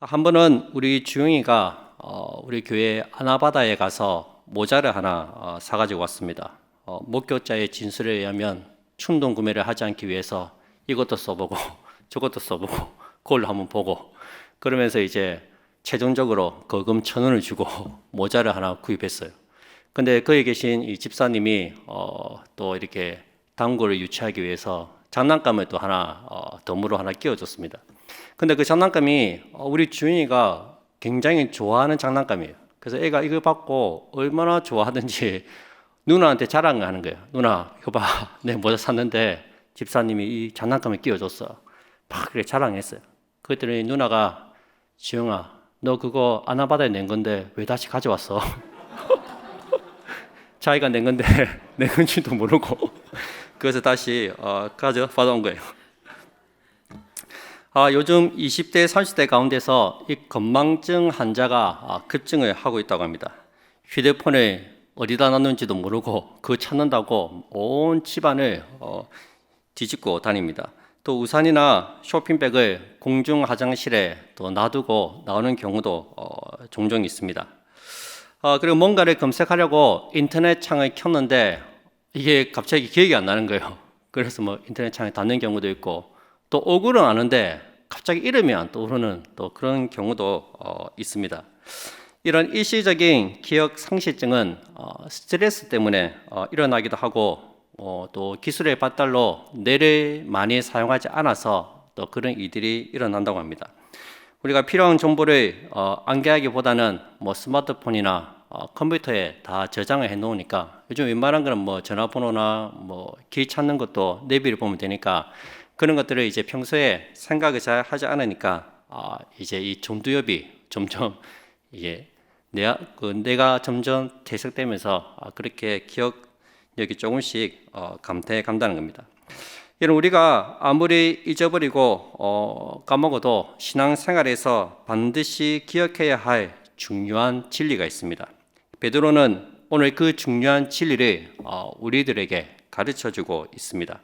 한 번은 우리 주영이가 우리 교회 아나바다에 가서 모자를 하나 사가지고 왔습니다. 목격자의 진술에 의하면 충동 구매를 하지 않기 위해서 이것도 써보고 저것도 써보고 그걸 한번 보고 그러면서 이제 최종적으로 거금 1,000원을 주고 모자를 하나 구입했어요. 근데 거기 계신 이 집사님이 또 이렇게 단골을 유치하기 위해서 장난감을 또 하나 덤으로 하나 끼워줬습니다. 근데 그 장난감이 우리 주인이가 굉장히 좋아하는 장난감이에요. 그래서 애가 이걸 받고 얼마나 좋아하든지 누나한테 자랑을 하는 거예요. 누나 이거 봐, 내 모자 샀는데 집사님이 이 장난감을 끼워줬어. 막 그렇게 자랑했어요. 그랬더니 누나가 지영아, 너 그거 아나바다에 낸 건데 왜 다시 가져왔어? 자기가 낸 건데 낸 건지도 모르고 그래서 다시 가져받아온 거예요. 요즘 20대, 30대 가운데서 이 건망증 환자가 급증을 하고 있다고 합니다. 휴대폰을 어디다 놨는지도 모르고 그거 찾는다고 온 집안을 뒤집고 다닙니다. 또 우산이나 쇼핑백을 공중 화장실에 또 놔두고 나오는 경우도 종종 있습니다. 그리고 뭔가를 검색하려고 인터넷 창을 켰는데 이게 갑자기 기억이 안 나는 거예요. 그래서 뭐 인터넷 창을 닫는 경우도 있고 또 억울은 아는데 갑자기 이름이 안 떠오르는 또 그런 경우도 있습니다. 이런 일시적인 기억 상실증은 스트레스 때문에 일어나기도 하고 또 기술의 발달로 뇌를 많이 사용하지 않아서 또 그런 일들이 일어난다고 합니다. 우리가 필요한 정보를 암기하기보다는 뭐 스마트폰이나 컴퓨터에 다 저장을 해 놓으니까 요즘 웬만한 거는 뭐 전화번호나 뭐 길 찾는 것도 내비를 보면 되니까 그런 것들을 이제 평소에 생각을 잘 하지 않으니까 이제 이 전두엽이 점점 이게 뇌가 점점 퇴색되면서 그렇게 기억력이 조금씩 감퇴간다는 겁니다. 이런 우리가 아무리 잊어버리고 까먹어도 신앙생활에서 반드시 기억해야 할 중요한 진리가 있습니다. 베드로는 오늘 그 중요한 진리를 우리들에게 가르쳐주고 있습니다.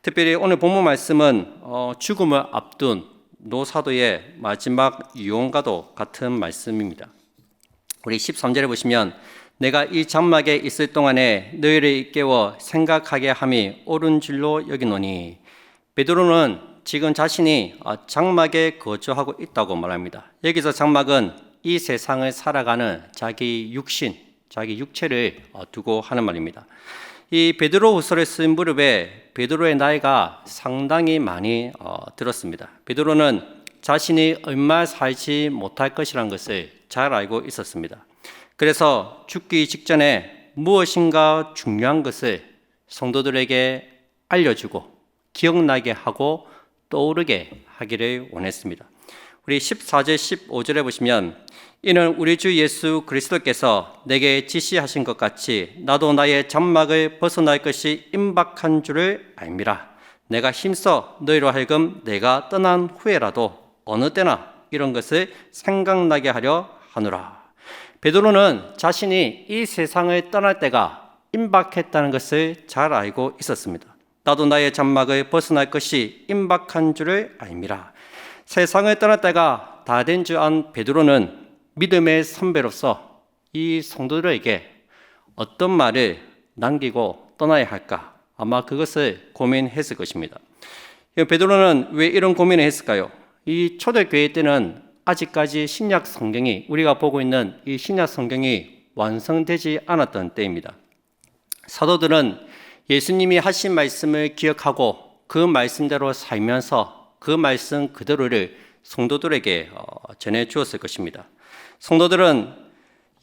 특별히 오늘 본문 말씀은 죽음을 앞둔 노사도의 마지막 유언과도 같은 말씀입니다. 우리 13절에 보시면 내가 이 장막에 있을 동안에 너희를 깨워 생각하게 함이 옳은 줄로 여기노니 베드로는 지금 자신이 장막에 거주하고 있다고 말합니다. 여기서 장막은 이 세상을 살아가는 자기 육신, 자기 육체를 두고 하는 말입니다. 이 베드로 후서를 쓴 무렵에 베드로의 나이가 상당히 많이 들었습니다. 베드로는 자신이 얼마 살지 못할 것이라는 것을 잘 알고 있었습니다. 그래서 죽기 직전에 무엇인가 중요한 것을 성도들에게 알려주고 기억나게 하고 떠오르게 하기를 원했습니다. 우리 14절 15절에 보시면 이는 우리 주 예수 그리스도께서 내게 지시하신 것 같이 나도 나의 장막을 벗어날 것이 임박한 줄을 알미라. 내가 힘써 너희로 하여금 내가 떠난 후에라도 어느 때나 이런 것을 생각나게 하려 하노라. 베드로는 자신이 이 세상을 떠날 때가 임박했다는 것을 잘 알고 있었습니다. 나도 나의 장막을 벗어날 것이 임박한 줄을 알미라. 세상을 떠날 때가 다 된 줄 안 베드로는 믿음의 선배로서 이 성도들에게 어떤 말을 남기고 떠나야 할까? 아마 그것을 고민했을 것입니다. 베드로는 왜 이런 고민을 했을까요? 이 초대교회 때는 아직까지 신약 성경이 우리가 보고 있는 이 신약 성경이 완성되지 않았던 때입니다. 사도들은 예수님이 하신 말씀을 기억하고 그 말씀대로 살면서 그 말씀 그대로를 성도들에게 전해 주었을 것입니다. 성도들은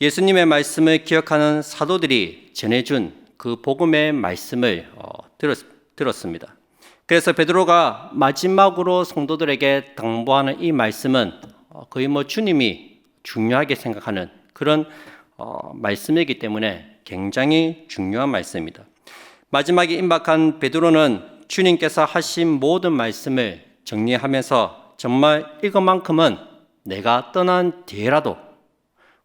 예수님의 말씀을 기억하는 사도들이 전해준 그 복음의 말씀을 들었습니다. 그래서 베드로가 마지막으로 성도들에게 당부하는 이 말씀은 거의 주님이 중요하게 생각하는 그런 말씀이기 때문에 굉장히 중요한 말씀입니다. 마지막에 임박한 베드로는 주님께서 하신 모든 말씀을 정리하면서 정말 이것만큼은 내가 떠난 뒤에라도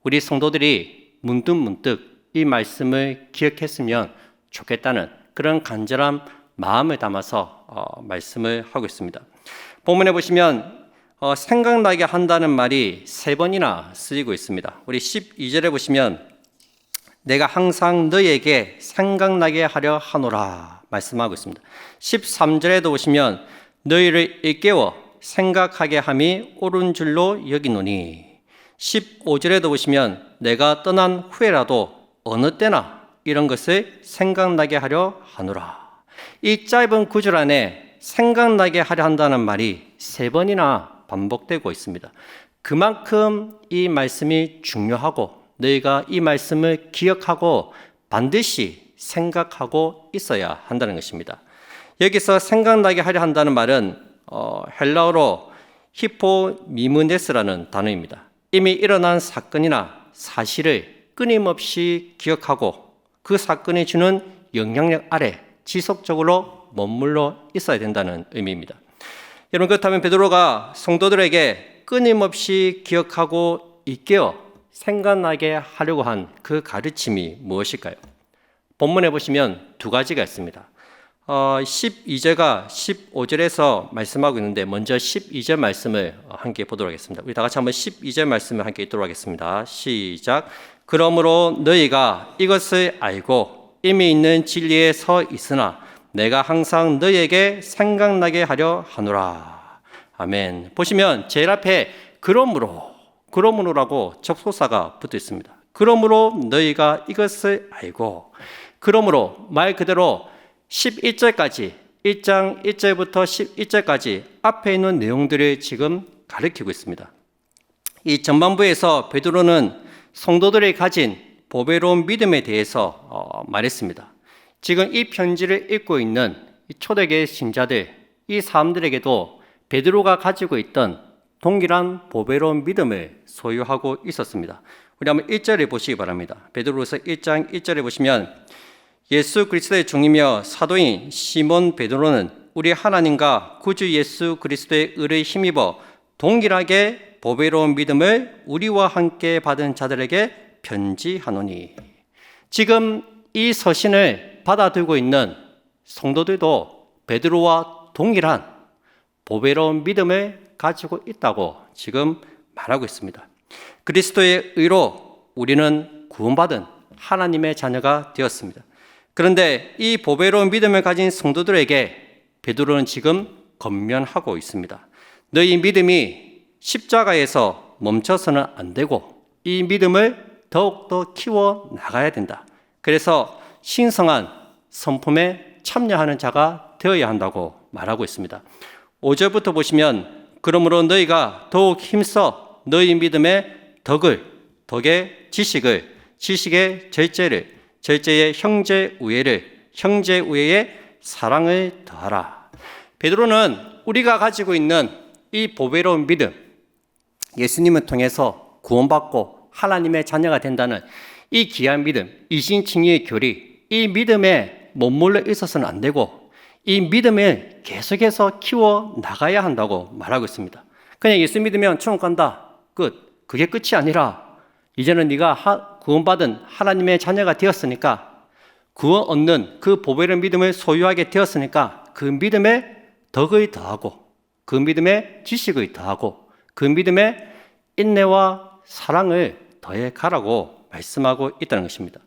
우리 성도들이 문득문득 이 말씀을 기억했으면 좋겠다는 그런 간절한 마음을 담아서 말씀을 하고 있습니다. 본문에 보시면 생각나게 한다는 말이 3번이나 쓰이고 있습니다. 우리 12절에 보시면 내가 항상 너에게 생각나게 하려 하노라 말씀하고 있습니다. 13절에도 보시면 너희를 일깨워 생각하게 함이 옳은 줄로 여기노니 15절에도 보시면 내가 떠난 후에라도 어느 때나 이런 것을 생각나게 하려 하노라. 이 짧은 구절 안에 생각나게 하려 한다는 말이 3번이나 반복되고 있습니다. 그만큼 이 말씀이 중요하고 너희가 이 말씀을 기억하고 반드시 생각하고 있어야 한다는 것입니다. 여기서 생각나게 하려 한다는 말은 헬라어로 히포미므네스라는 단어입니다. 이미 일어난 사건이나 사실을 끊임없이 기억하고 그 사건이 주는 영향력 아래 지속적으로 머물러 있어야 된다는 의미입니다. 여러분, 그렇다면 베드로가 성도들에게 끊임없이 기억하고 일깨워 생각나게 하려고 한 그 가르침이 무엇일까요? 본문에 보시면 2가지가 있습니다. 12절과 15절에서 말씀하고 있는데 먼저 12절 말씀을 함께 보도록 하겠습니다. 우리 다 같이 한번 12절 말씀을 함께 읽도록 하겠습니다. 시작. 그러므로 너희가 이것을 알고 이미 있는 진리에 서 있으나 내가 항상 너희에게 생각나게 하려 하노라. 아멘. 보시면 제일 앞에 그러므로라고 접속사가 붙어 있습니다. 그러므로 너희가 이것을 알고, 그러므로 말 그대로 11절까지 1장 1절부터 11절까지 앞에 있는 내용들을 지금 가리키고 있습니다. 이 전반부에서 베드로는 성도들이 가진 보배로운 믿음에 대해서 말했습니다. 지금 이 편지를 읽고 있는 초대교회 신자들, 이 사람들에게도 베드로가 가지고 있던 동일한 보배로운 믿음을 소유하고 있었습니다. 우리 한번 1절에 보시기 바랍니다. 베드로서 1장 1절에 보시면 예수 그리스도의 종이며 사도인 시몬 베드로는 우리 하나님과 구주 예수 그리스도의 의를 힘입어 동일하게 보배로운 믿음을 우리와 함께 받은 자들에게 편지하노니. 지금 이 서신을 받아들고 있는 성도들도 베드로와 동일한 보배로운 믿음을 가지고 있다고 지금 말하고 있습니다. 그리스도의 의로 우리는 구원받은 하나님의 자녀가 되었습니다. 그런데 이 보배로운 믿음을 가진 성도들에게 베드로는 지금 권면하고 있습니다. 너희 믿음이 십자가에서 멈춰서는 안 되고 이 믿음을 더욱더 키워 나가야 된다. 그래서 신성한 성품에 참여하는 자가 되어야 한다고 말하고 있습니다. 5절부터 보시면 그러므로 너희가 더욱 힘써 너희 믿음의 덕의 지식을, 지식의 절제를, 절제의 형제 우애를, 형제 우애의 사랑을 더하라. 베드로는 우리가 가지고 있는 이 보배로운 믿음, 예수님을 통해서 구원받고 하나님의 자녀가 된다는 이 귀한 믿음, 이신칭의의 교리, 이 믿음에 머물러 있어서는 안 되고 이 믿음을 계속해서 키워 나가야 한다고 말하고 있습니다. 그냥 예수 믿으면 천국 간다, 끝. 그게 끝이 아니라 이제는 네가 구원받은 하나님의 자녀가 되었으니까, 구원 얻는 그 보배로운 믿음을 소유하게 되었으니까 그 믿음에 덕을 더하고, 그 믿음에 지식을 더하고, 그 믿음에 인내와 사랑을 더해 가라고 말씀하고 있다는 것입니다.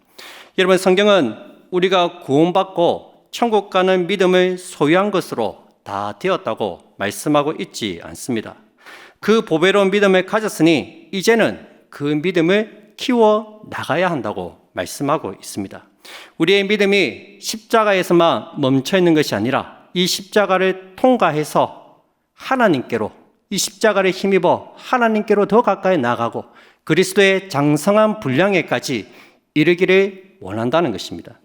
여러분, 성경은 우리가 구원받고 천국 가는 믿음을 소유한 것으로 다 되었다고 말씀하고 있지 않습니다. 그 보배로운 믿음을 가졌으니 이제는 그 믿음을 키워 나가야 한다고 말씀하고 있습니다. 우리의 믿음이 십자가에서만 멈춰 있는 것이 아니라 이 십자가를 통과해서 하나님께로, 이 십자가를 힘입어 하나님께로 더 가까이 나가고 그리스도의 장성한 분량에까지 이르기를 원한다는 것입니다.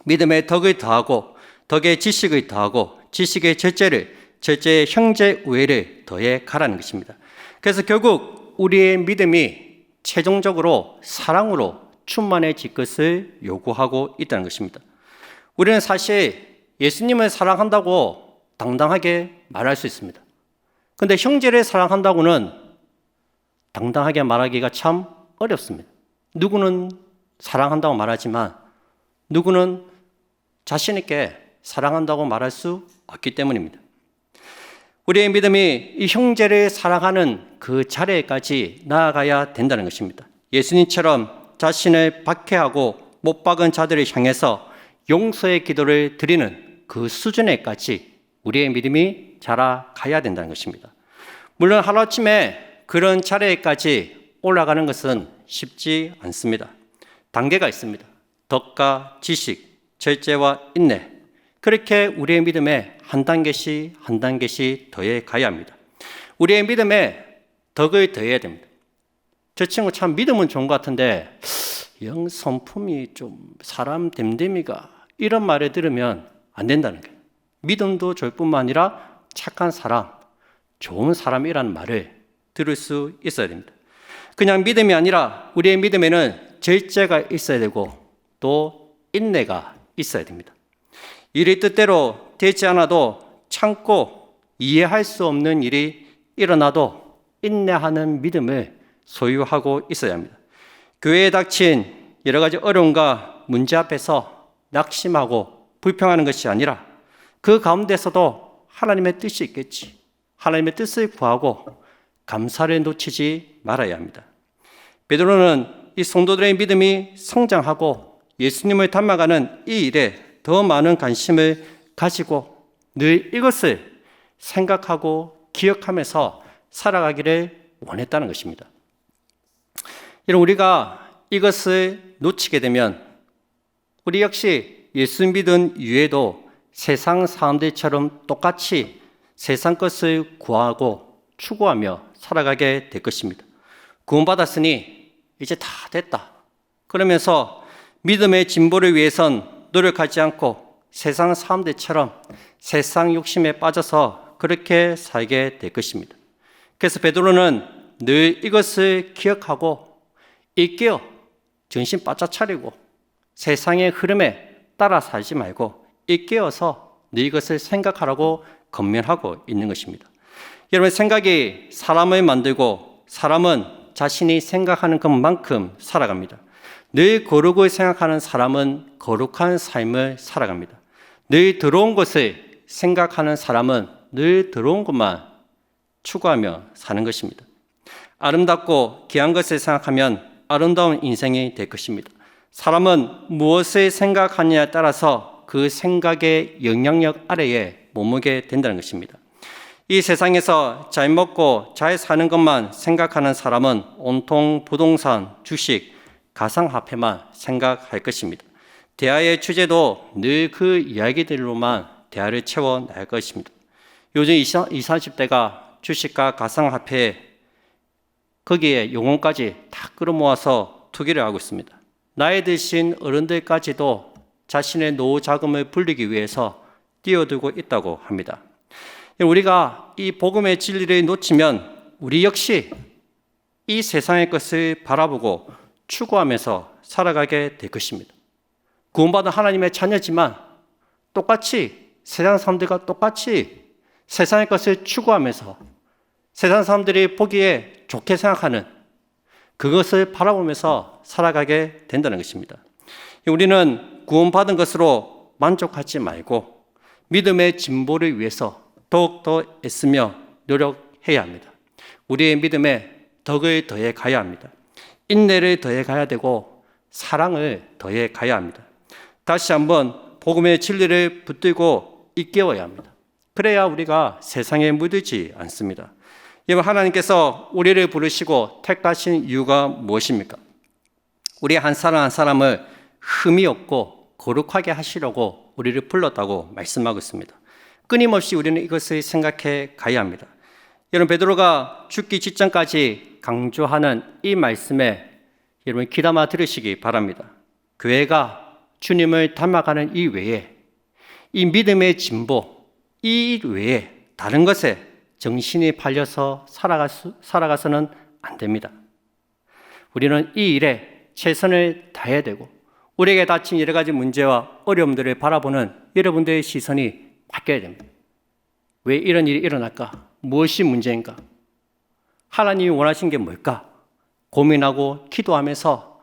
믿음의 덕을 더하고 덕의 지식을 더하고 지식의 절제를, 절제의 형제 우애를 더해 가라는 것입니다. 그래서 결국 우리의 믿음이 최종적으로 사랑으로 충만해질 것을 요구하고 있다는 것입니다. 우리는 사실 예수님을 사랑한다고 당당하게 말할 수 있습니다. 그런데 형제를 사랑한다고는 당당하게 말하기가 참 어렵습니다. 누구는 사랑한다고 말하지만 누구는 자신 있게 사랑한다고 말할 수 없기 때문입니다. 우리의 믿음이 이 형제를 사랑하는 그 자리에까지 나아가야 된다는 것입니다. 예수님처럼 자신을 박해하고 못 박은 자들을 향해서 용서의 기도를 드리는 그 수준에까지 우리의 믿음이 자라가야 된다는 것입니다. 물론 하루아침에 그런 자리에까지 올라가는 것은 쉽지 않습니다. 단계가 있습니다. 덕과 지식, 절제와 인내, 그렇게 우리의 믿음에 한 단계씩 더해 가야 합니다. 우리의 믿음에 덕을 더해야 됩니다. 저 친구 참 믿음은 좋은 것 같은데 영 성품이 좀 사람 됨됨이가 이런 말을 들으면 안 된다는 거예요. 믿음도 좋을 뿐만 아니라 착한 사람, 좋은 사람이라는 말을 들을 수 있어야 됩니다. 그냥 믿음이 아니라 우리의 믿음에는 절제가 있어야 되고 또 인내가 있어야 됩니다. 일이 뜻대로 되지 않아도 참고 이해할 수 없는 일이 일어나도 인내하는 믿음을 소유하고 있어야 합니다. 교회에 닥친 여러 가지 어려움과 문제 앞에서 낙심하고 불평하는 것이 아니라 그 가운데서도 하나님의 뜻이 있겠지. 하나님의 뜻을 구하고 감사를 놓치지 말아야 합니다. 베드로는 이 성도들의 믿음이 성장하고 예수님을 닮아가는 이 일에 더 많은 관심을 가지고 늘 이것을 생각하고 기억하면서 살아가기를 원했다는 것입니다. 여러분, 우리가 이것을 놓치게 되면 우리 역시 예수 믿은 이후에도 세상 사람들처럼 똑같이 세상 것을 구하고 추구하며 살아가게 될 것입니다. 구원받았으니 이제 다 됐다. 그러면서 믿음의 진보를 위해선 노력하지 않고 세상 사람들처럼 세상 욕심에 빠져서 그렇게 살게 될 것입니다. 그래서 베드로는 늘 이것을 기억하고 일깨어 정신 바짝 차리고 세상의 흐름에 따라 살지 말고 일깨어서 늘 이것을 생각하라고 권면하고 있는 것입니다. 여러분, 생각이 사람을 만들고 사람은 자신이 생각하는 것만큼 살아갑니다. 늘 거룩을 생각하는 사람은 거룩한 삶을 살아갑니다. 늘 들어온 것을 생각하는 사람은 늘 들어온 것만 추구하며 사는 것입니다. 아름답고 귀한 것을 생각하면 아름다운 인생이 될 것입니다. 사람은 무엇을 생각하느냐에 따라서 그 생각의 영향력 아래에 머무게 된다는 것입니다. 이 세상에서 잘 먹고 잘 사는 것만 생각하는 사람은 온통 부동산, 주식, 가상화폐만 생각할 것입니다. 대화의 주제도 늘 그 이야기들로만 대화를 채워나갈 것입니다. 요즘 20, 30대가 주식과 가상화폐 거기에 용어까지 다 끌어모아서 투기를 하고 있습니다. 나이 드신 어른들까지도 자신의 노후 자금을 불리기 위해서 뛰어들고 있다고 합니다. 우리가 이 복음의 진리를 놓치면 우리 역시 이 세상의 것을 바라보고 추구하면서 살아가게 될 것입니다. 구원받은 하나님의 자녀지만 똑같이 세상 사람들과 똑같이 세상의 것을 추구하면서 세상 사람들이 보기에 좋게 생각하는 그것을 바라보면서 살아가게 된다는 것입니다. 우리는 구원받은 것으로 만족하지 말고 믿음의 진보를 위해서 더욱더 애쓰며 노력해야 합니다. 우리의 믿음에 덕을 더해 가야 합니다. 인내를 더해 가야 되고 사랑을 더해 가야 합니다. 다시 한번 복음의 진리를 붙들고 일깨워야 합니다. 그래야 우리가 세상에 물들지 않습니다. 여러분, 하나님께서 우리를 부르시고 택하신 이유가 무엇입니까? 우리 한 사람 한 사람을 흠이 없고 거룩하게 하시려고 우리를 불렀다고 말씀하고 있습니다. 끊임없이 우리는 이것을 생각해 가야 합니다. 여러분, 베드로가 죽기 직전까지 강조하는 이 말씀에 여러분 귀담아 들으시기 바랍니다. 교회가 주님을 닮아가는 이 외에 이 믿음의 진보 이 외에 다른 것에 정신이 팔려서 살아가서는 안 됩니다. 우리는 이 일에 최선을 다해야 되고 우리에게 닥친 여러 가지 문제와 어려움들을 바라보는 여러분들의 시선이 바뀌어야 됩니다. 왜 이런 일이 일어날까? 무엇이 문제인가? 하나님이 원하신 게 뭘까? 고민하고 기도하면서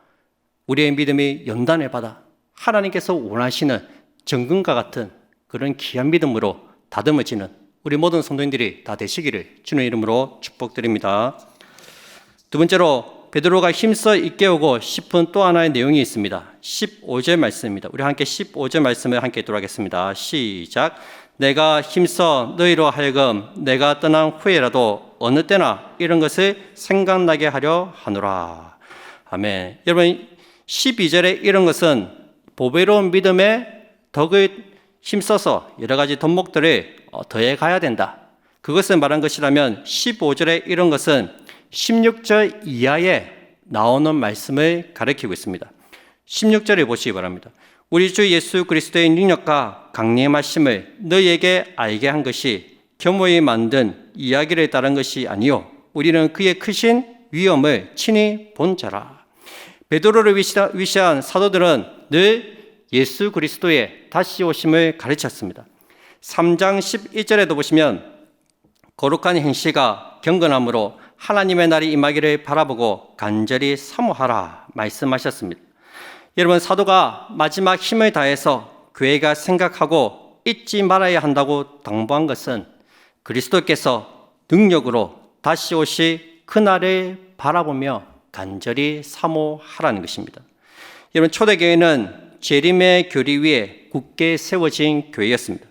우리의 믿음이 연단을 받아 하나님께서 원하시는 정금과 같은 그런 귀한 믿음으로 다듬어지는 우리 모든 성도님들이 다 되시기를 주님의 이름으로 축복드립니다. 두 번째로 베드로가 힘써 일깨우고 싶은 또 하나의 내용이 있습니다. 15절 말씀입니다. 우리 함께 15절 말씀을 함께 읽도록하겠습니다. 시작. 내가 힘써 너희로 하여금 내가 떠난 후에라도 어느 때나 이런 것을 생각나게 하려 하노라. 아멘. 여러분 12절에 이런 것은 보배로운 믿음의 덕을 힘써서 여러 가지 덕목들을 더해 가야 된다. 그것을 말한 것이라면 15절에 이런 것은 16절 이하에 나오는 말씀을 가리키고 있습니다. 16절에 보시기 바랍니다. 우리 주 예수 그리스도의 능력과 강림하심을 너희에게 알게 한 것이 겸허히 만든 이야기를 따른 것이 아니요 우리는 그의 크신 위엄을 친히 본 자라. 베드로를 위시한 사도들은 늘 예수 그리스도의 다시 오심을 가르쳤습니다. 3장 11절에도 보시면 거룩한 행실과 경건함으로 하나님의 날이 임하기를 바라보고 간절히 사모하라 말씀하셨습니다. 여러분 사도가 마지막 힘을 다해서 교회가 생각하고 잊지 말아야 한다고 당부한 것은 그리스도께서 능력으로 다시 오실 그날을 바라보며 간절히 사모하라는 것입니다. 여러분 초대교회는 재림의 교리 위에 굳게 세워진 교회였습니다.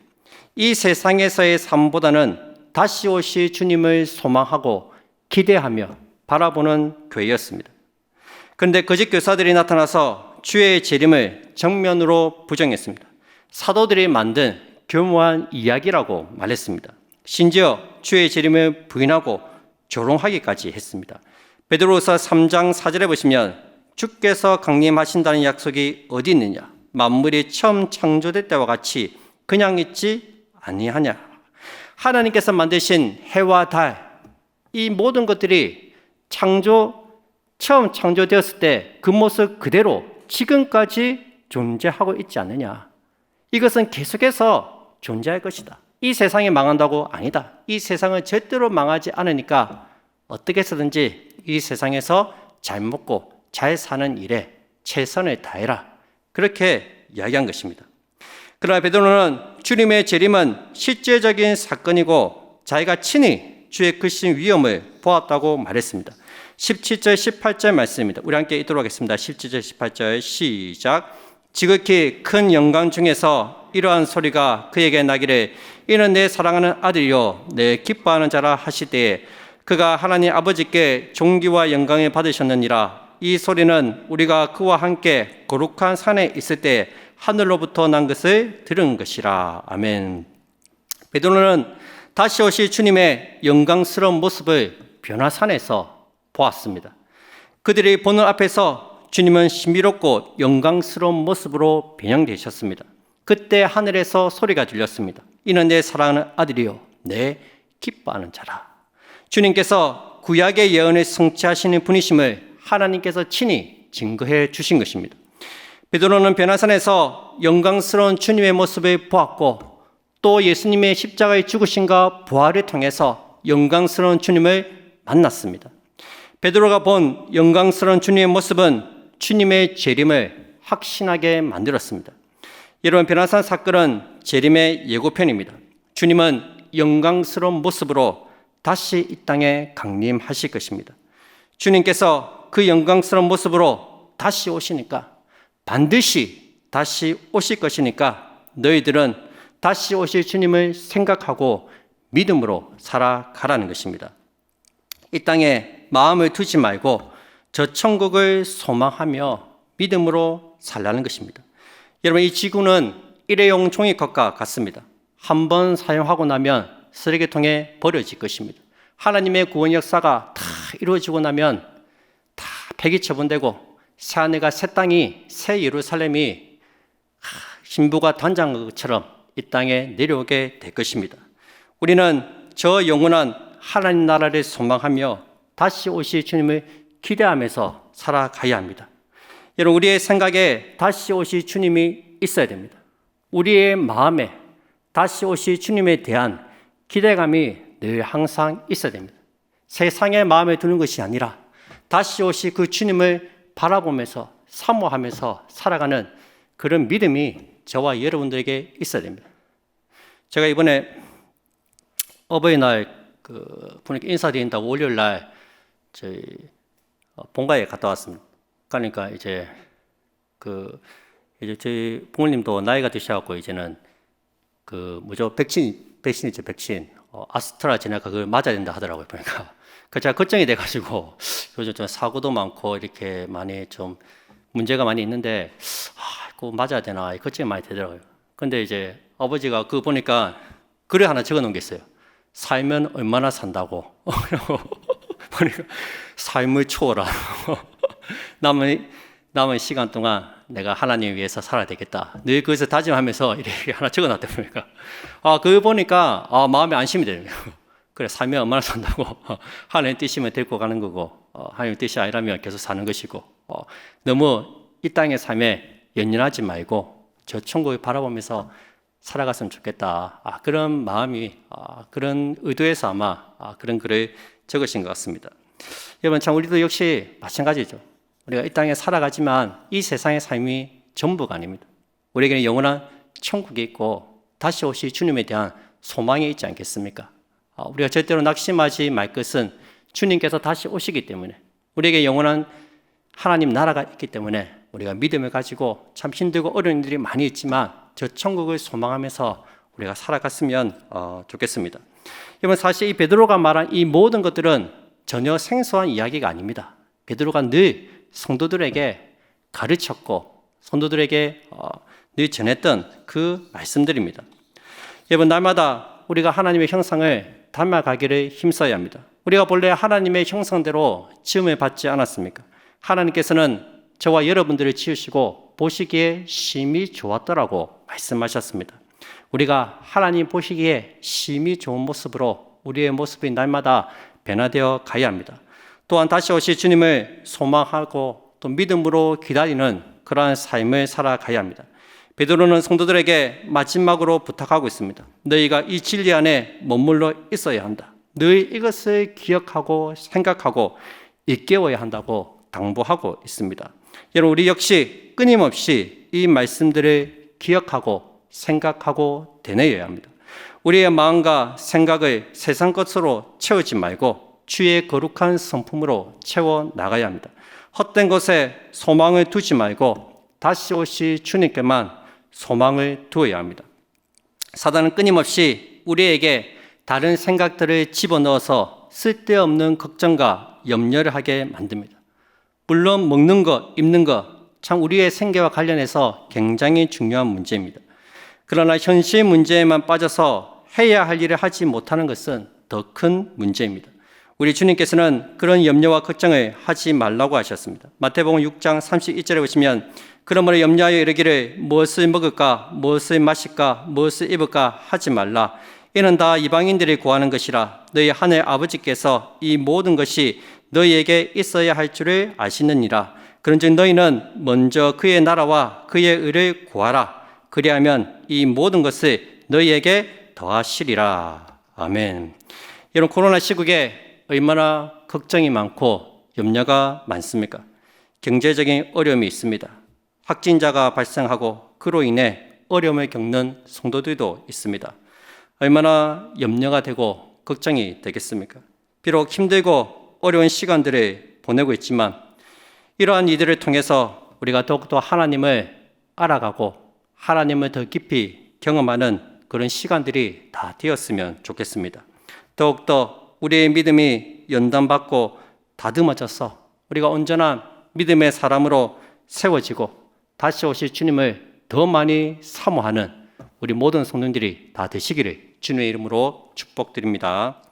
이 세상에서의 삶보다는 다시 오실 주님을 소망하고 기대하며 바라보는 교회였습니다. 그런데 거짓 교사들이 나타나서 주의 재림을 정면으로 부정했습니다. 사도들이 만든 교묘한 이야기라고 말했습니다. 심지어 주의 재림을 부인하고 조롱하기까지 했습니다. 베드로후서 3장 4절에 보시면 주께서 강림하신다는 약속이 어디 있느냐? 만물이 처음 창조될 때와 같이 그냥 있지 아니하냐? 하나님께서 만드신 해와 달, 이 모든 것들이 처음 창조되었을 때 그 모습 그대로 지금까지 존재하고 있지 않느냐? 이것은 계속해서 존재할 것이다. 이 세상이 망한다고? 아니다. 이 세상은 절대로 망하지 않으니까 어떻게 해서든지 이 세상에서 잘 먹고 잘 사는 일에 최선을 다해라. 그렇게 이야기한 것입니다. 그러나 베드로는 주님의 재림은 실제적인 사건이고 자기가 친히 주의 크신 위엄을 보았다고 말했습니다. 17절 18절 말씀입니다. 우리 함께 읽도록 하겠습니다. 17절 18절 시작. 지극히 큰 영광 중에서 이러한 소리가 그에게 나기를 이는 내 사랑하는 아들이요 내 기뻐하는 자라 하시되 그가 하나님 아버지께 존귀와 영광을 받으셨느니라. 이 소리는 우리가 그와 함께 거룩한 산에 있을 때 하늘로부터 난 것을 들은 것이라. 아멘. 베드로는 다시 오실 주님의 영광스러운 모습을 변화산에서 보았습니다. 그들이 보는 앞에서 주님은 신비롭고 영광스러운 모습으로 변형되셨습니다. 그때 하늘에서 소리가 들렸습니다. 이는 내 사랑하는 아들이요 내 기뻐하는 자라. 주님께서 구약의 예언을 성취하시는 분이심을 하나님께서 친히 증거해 주신 것입니다. 베드로는 변화산에서 영광스러운 주님의 모습을 보았고 또 예수님의 십자가의 죽으심과 부활을 통해서 영광스러운 주님을 만났습니다. 베드로가 본 영광스러운 주님의 모습은 주님의 재림을 확신하게 만들었습니다. 여러분 변화산 사건은 재림의 예고편입니다. 주님은 영광스러운 모습으로 다시 이 땅에 강림하실 것입니다. 주님께서 그 영광스러운 모습으로 다시 오시니까 반드시 다시 오실 것이니까 너희들은 다시 오실 주님을 생각하고 믿음으로 살아가라는 것입니다. 이 땅에 마음을 두지 말고 저 천국을 소망하며 믿음으로 살라는 것입니다. 여러분 이 지구는 일회용 종이컵과 같습니다. 한 번 사용하고 나면 쓰레기통에 버려질 것입니다. 하나님의 구원 역사가 다 이루어지고 나면 다 폐기 처분되고 새하늘과 새 땅이 새 예루살렘이 신부가 단장한 것처럼 이 땅에 내려오게 될 것입니다. 우리는 저 영원한 하나님 나라를 소망하며 다시 오실 주님을 기대하면서 살아가야 합니다. 여러분 우리의 생각에 다시 오실 주님이 있어야 됩니다. 우리의 마음에 다시 오실 주님에 대한 기대감이 늘 항상 있어야 됩니다. 세상의 마음에 두는 것이 아니라 다시 오실 그 주님을 바라보면서 사모하면서 살아가는 그런 믿음이 저와 여러분들에게 있어야 됩니다. 제가 이번에 어버이날 그 분에게 인사드린다고 월요일 날 저희 본가에 갔다 왔습니다. 그러니까 이제 저희 부모님도 나이가 드셔갖고 이제는 백신이죠, 백신. 아스트라제네카 그걸 맞아야 된다 하더라고요, 보니까. 그 제가 걱정이 돼가지고 요즘 좀 사고도 많고 이렇게 많이 좀 문제가 많이 있는데 그거 맞아야 되나 걱정이 많이 되더라고요. 근데 이제 아버지가 그거 보니까 글을 하나 적어 놓은 게 있어요. 살면 얼마나 산다고. 보니까 삶을 초월하라고. 남은 시간 동안 내가 하나님 위해서 살아야 되겠다. 늘 그것을 다짐하면서 이렇게 하나 적어 놨다 보니까. 그거 보니까 마음에 안심이 되네요. 그래, 살면 얼마나 산다고. 하나님 뜻이면 데리고 가는 거고, 하나님 뜻이 아니라면 계속 사는 것이고, 너무 이 땅의 삶에 연연하지 말고 저 천국을 바라보면서 살아갔으면 좋겠다. 그런 마음이, 그런 의도에서 아마 그런 글을 적으신 것 같습니다. 여러분, 참 우리도 역시 마찬가지죠. 우리가 이 땅에 살아가지만 이 세상의 삶이 전부가 아닙니다. 우리에게는 영원한 천국이 있고 다시 오실 주님에 대한 소망이 있지 않겠습니까? 우리가 절대로 낙심하지 말 것은 주님께서 다시 오시기 때문에, 우리에게 영원한 하나님 나라가 있기 때문에 우리가 믿음을 가지고 참 힘들고 어려운 일들이 많이 있지만 저 천국을 소망하면서 우리가 살아갔으면 좋겠습니다. 여러분, 사실 이 베드로가 말한 이 모든 것들은 전혀 생소한 이야기가 아닙니다. 베드로가 늘 성도들에게 가르쳤고 성도들에게 늘 전했던 그 말씀들입니다. 여러분, 날마다 우리가 하나님의 형상을 닮아가기를 힘써야 합니다. 우리가 본래 하나님의 형상대로 지음을 받지 않았습니까? 하나님께서는 저와 여러분들을 지으시고 보시기에 심히 좋았더라고 말씀하셨습니다. 우리가 하나님 보시기에 심히 좋은 모습으로 우리의 모습이 날마다 변화되어 가야 합니다. 또한 다시 오실 주님을 소망하고 또 믿음으로 기다리는 그러한 삶을 살아가야 합니다. 베드로는 성도들에게 마지막으로 부탁하고 있습니다. 너희가 이 진리 안에 머물러 있어야 한다. 늘 이것을 기억하고 생각하고 일깨워야 한다고 당부하고 있습니다. 여러분, 우리 역시 끊임없이 이 말씀들을 기억하고 생각하고 되뇌어야 합니다. 우리의 마음과 생각을 세상 것으로 채우지 말고 주의 거룩한 성품으로 채워 나가야 합니다. 헛된 것에 소망을 두지 말고 다시 오실 주님께만 소망을 두어야 합니다. 사단은 끊임없이 우리에게 다른 생각들을 집어넣어서 쓸데없는 걱정과 염려를 하게 만듭니다. 물론 먹는 것, 입는 것, 참 우리의 생계와 관련해서 굉장히 중요한 문제입니다. 그러나 현실 문제에만 빠져서 해야 할 일을 하지 못하는 것은 더 큰 문제입니다. 우리 주님께서는 그런 염려와 걱정을 하지 말라고 하셨습니다. 마태복음 6장 31절에 보시면 그러므로 염려하여 이르기를 무엇을 먹을까, 무엇을 마실까, 무엇을 입을까 하지 말라. 이는 다 이방인들이 구하는 것이라. 너희 하늘 아버지께서 이 모든 것이 너희에게 있어야 할 줄을 아시느니라. 그런즉 너희는 먼저 그의 나라와 그의 의를 구하라. 그리하면 이 모든 것을 너희에게 더하시리라. 아멘. 여러분, 코로나 시국에 얼마나 걱정이 많고 염려가 많습니까? 경제적인 어려움이 있습니다. 확진자가 발생하고 그로 인해 어려움을 겪는 성도들도 있습니다. 얼마나 염려가 되고 걱정이 되겠습니까? 비록 힘들고 어려운 시간들을 보내고 있지만 이러한 이들을 통해서 우리가 더욱더 하나님을 알아가고 하나님을 더 깊이 경험하는 그런 시간들이 다 되었으면 좋겠습니다. 더욱더 우리의 믿음이 연단받고 다듬어져서 우리가 온전한 믿음의 사람으로 세워지고 다시 오실 주님을 더 많이 사모하는 우리 모든 성도들이 다 되시기를 주님의 이름으로 축복드립니다.